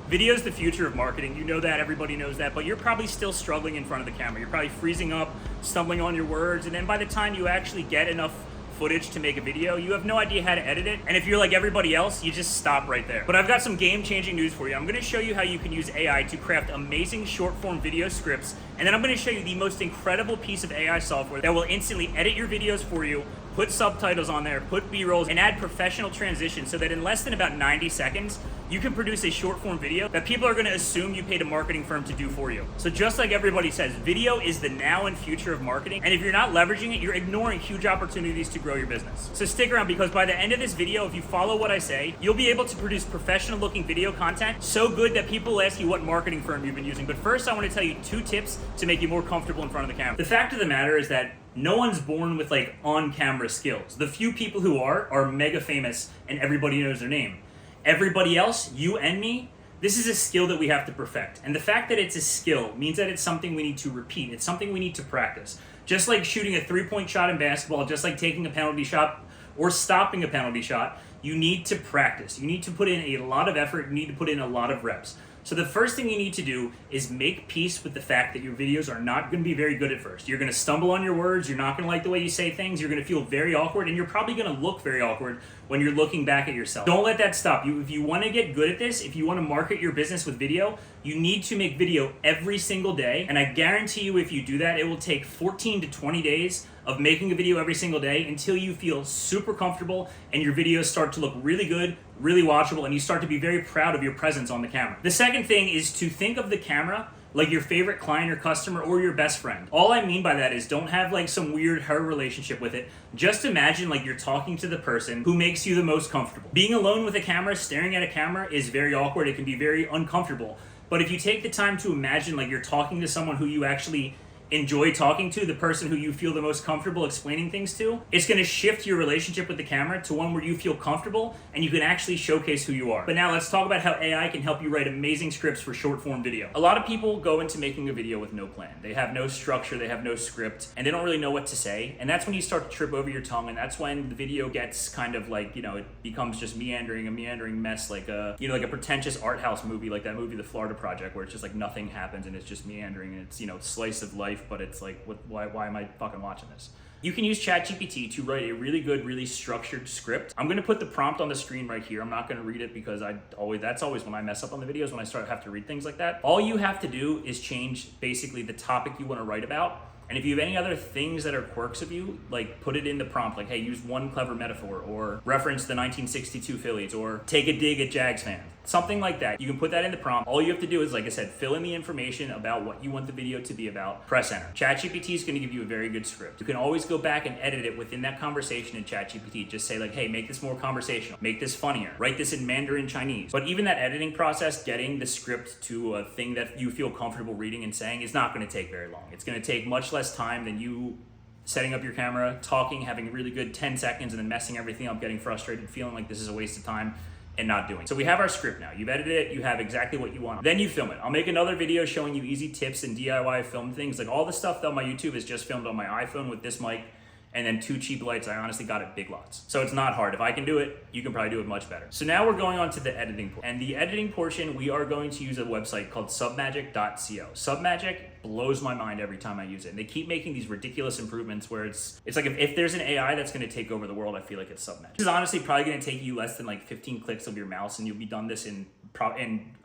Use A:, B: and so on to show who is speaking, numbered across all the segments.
A: Video is the future of marketing. You know that, everybody knows that, but you're probably still struggling in front of the camera. You're probably freezing up, stumbling on your words, and then by the time you actually get enough footage to make a video, you have no idea how to edit it. And if you're like everybody else, you just stop right there. But I've got some game-changing news for you. I'm gonna show you how you can use AI to craft amazing short-form video scripts, and then I'm gonna show you the most incredible piece of AI software that will instantly edit your videos for you, put subtitles on there, put B-rolls, and add professional transitions so that in less than about 90 seconds, you can produce a short form video that people are gonna assume you paid a marketing firm to do for you. So just like everybody says, video is the now and future of marketing. And if you're not leveraging it, you're ignoring huge opportunities to grow your business. So stick around, because by the end of this video, if you follow what I say, you'll be able to produce professional looking video content so good that people will ask you what marketing firm you've been using. But first, I wanna tell you 2 tips to make you more comfortable in front of the camera. The fact of the matter is that no one's born with like on-camera skills. The few people who are mega famous and everybody knows their name. Everybody else, you and me, this is a skill that we have to perfect. And the fact that it's a skill means that it's something we need to repeat. It's something we need to practice. Just like shooting a 3-point shot in basketball, just like taking a penalty shot or stopping a penalty shot, you need to practice. You need to put in a lot of effort. You need to put in a lot of reps. So the first thing you need to do is make peace with the fact that your videos are not going to be very good at first. You're going to stumble on your words, you're not going to like the way you say things, you're going to feel very awkward, and you're probably going to look very awkward when you're looking back at yourself. Don't let that stop you. If you want to get good at this, if you want to market your business with video, you need to make video every single day. And I guarantee you, if you do that, it will take 14 to 20 days of making a video every single day until you feel super comfortable and your videos start to look really good, really watchable, and you start to be very proud of your presence on the camera. The second thing is to think of the camera like your favorite client or customer or your best friend. All I mean by that is don't have like some weird her relationship with it. Just imagine like you're talking to the person who makes you the most comfortable. Being alone with a camera, staring at a camera is very awkward. It can be very uncomfortable. But if you take the time to imagine like you're talking to someone who you actually enjoy talking to, the person who you feel the most comfortable explaining things to, it's going to shift your relationship with the camera to one where you feel comfortable and you can actually showcase who you are. But now let's talk about how AI can help you write amazing scripts for short form video. A lot of people go into making a video with no plan. They have no structure, they have no script, and they don't really know what to say. And that's when you start to trip over your tongue, and that's when the video gets kind of like, it becomes just a meandering mess, like a pretentious art house movie, like that movie The Florida Project, where it's just like nothing happens and it's just meandering and it's, slice of life, but it's like, why am I fucking watching this? You can use ChatGPT to write a really good, really structured script. I'm gonna put the prompt on the screen right here. I'm not gonna read it because that's always when I mess up on the videos, when I have to read things like that. All you have to do is change basically the topic you wanna write about. And if you have any other things that are quirks of you, like put it in the prompt, like, hey, use one clever metaphor, or reference the 1962 Phillies, or take a dig at Jags fans. Something like that. You can put that in the prompt. All you have to do is, like I said, fill in the information about what you want the video to be about, press enter. ChatGPT is gonna give you a very good script. You can always go back and edit it within that conversation in ChatGPT. Just say like, hey, make this more conversational, make this funnier, write this in Mandarin Chinese. But even that editing process, getting the script to a thing that you feel comfortable reading and saying is not gonna take very long. It's gonna take much less time than you setting up your camera, talking, having a really good 10 seconds, and then messing everything up, getting frustrated, feeling like this is a waste of time, and not doing. So we have our script now. You've edited it, you have exactly what you want. Then you film it. I'll make another video showing you easy tips and DIY film things. Like all the stuff on my YouTube is just filmed on my iPhone with this mic, and then 2 cheap lights I honestly got at Big Lots. So it's not hard. If I can do it, you can probably do it much better. So now we're going on to the editing portion. And the editing portion, we are going to use a website called submagic.co. Submagic blows my mind every time I use it. And they keep making these ridiculous improvements where it's like if there's an AI that's gonna take over the world, I feel like it's Submagic. This is honestly probably gonna take you less than like 15 clicks of your mouse, and you'll be done this in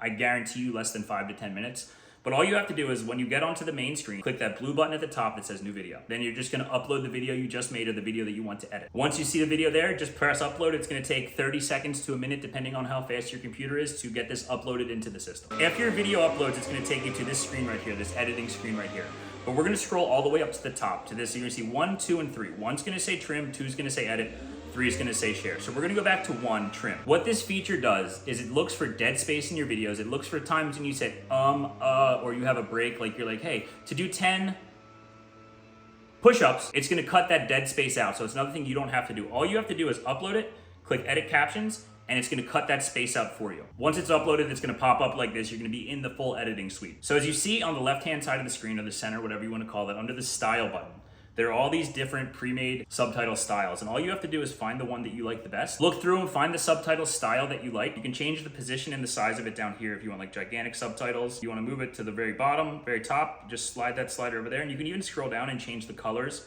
A: I guarantee you less than 5 to 10 minutes. But all you have to do is when you get onto the main screen, click that blue button at the top that says new video. Then you're just gonna upload the video you just made or the video that you want to edit. Once you see the video there, just press upload. It's gonna take 30 seconds to a minute, depending on how fast your computer is, to get this uploaded into the system. After your video uploads, it's gonna take you to this screen right here, this editing screen right here. But we're gonna scroll all the way up to the top to this. So you're gonna see 1, 2, and 3. 1's gonna say trim, 2's gonna say edit, 3 is gonna say share. So we're gonna go back to 1, trim. What this feature does is it looks for dead space in your videos. It looks for times when you said or you have a break, like you're like, hey, to do 10 push-ups, it's gonna cut that dead space out. So it's another thing you don't have to do. All you have to do is upload it, click edit captions, and it's gonna cut that space out for you. Once it's uploaded, it's gonna pop up like this. You're gonna be in the full editing suite. So as you see on the left-hand side of the screen, or the center, whatever you wanna call it, under the style button, There are all these different pre-made subtitle styles, and all you have to do is find the one that you like the best. Look through and find the subtitle style that you like. You can change the position and the size of it down here if you want like gigantic subtitles. You want to move it to the very bottom, very top, just slide that slider over there, and you can even scroll down and change the colors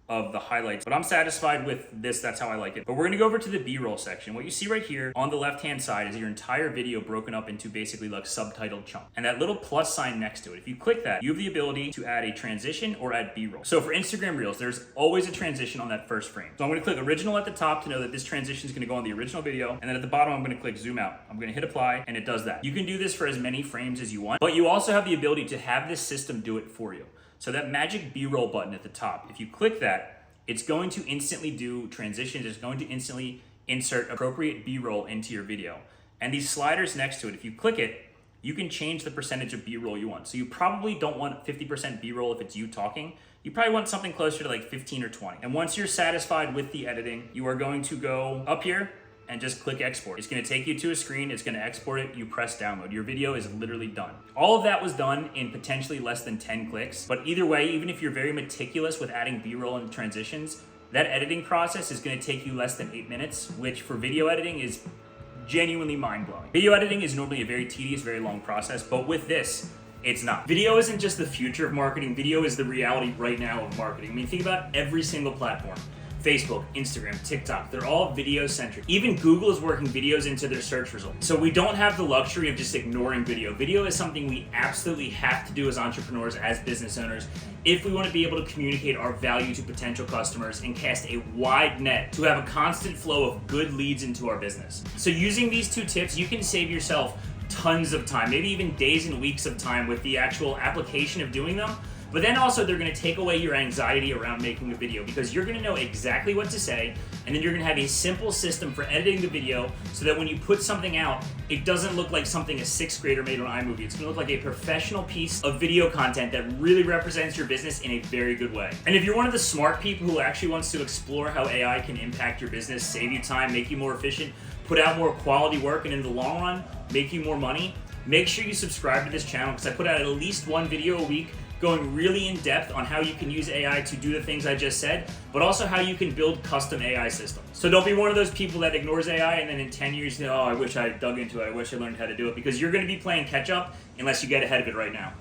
A: of the highlights. But I'm satisfied with this, that's how I like it. But we're gonna go over to the B-roll section. What you see right here on the left-hand side is your entire video broken up into basically like subtitled chunk. And that little plus sign next to it, if you click that, you have the ability to add a transition or add B-roll. So for Instagram Reels, there's always a transition on that first frame. So I'm gonna click original at the top to know that this transition is gonna go on the original video. And then at the bottom, I'm gonna click zoom out. I'm gonna hit apply, and it does that. You can do this for as many frames as you want, but you also have the ability to have this system do it for you. So that magic B-roll button at the top, if you click that, it's going to instantly do transitions. It's going to instantly insert appropriate B-roll into your video. And these sliders next to it, if you click it, you can change the percentage of B-roll you want. So you probably don't want 50% B-roll if it's you talking. You probably want something closer to like 15 or 20. And once you're satisfied with the editing, you are going to go up here and just click export. It's gonna take you to a screen, it's gonna export it, you press download. Your video is literally done. All of that was done in potentially less than 10 clicks, but either way, even if you're very meticulous with adding B-roll and transitions, that editing process is gonna take you less than 8 minutes, which for video editing is genuinely mind-blowing. Video editing is normally a very tedious, very long process, but with this, it's not. Video isn't just the future of marketing, video is the reality right now of marketing. I mean, think about every single platform. Facebook, Instagram, TikTok, they're all video centric. Even Google is working videos into their search results. So we don't have the luxury of just ignoring video. Video is something we absolutely have to do as entrepreneurs, as business owners, if we want to be able to communicate our value to potential customers and cast a wide net to have a constant flow of good leads into our business. So using these two tips, you can save yourself tons of time, maybe even days and weeks of time with the actual application of doing them. But then also they're gonna take away your anxiety around making a video because you're gonna know exactly what to say, and then you're gonna have a simple system for editing the video so that when you put something out, it doesn't look like something a sixth grader made on iMovie. It's gonna look like a professional piece of video content that really represents your business in a very good way. And if you're one of the smart people who actually wants to explore how AI can impact your business, save you time, make you more efficient, put out more quality work, and in the long run, make you more money, make sure you subscribe to this channel because I put out at least one video a week going really in depth on how you can use AI to do the things I just said, but also how you can build custom AI systems. So don't be one of those people that ignores AI and then in 10 years, oh, I wish I dug into it, I wish I learned how to do it, because you're gonna be playing catch up unless you get ahead of it right now.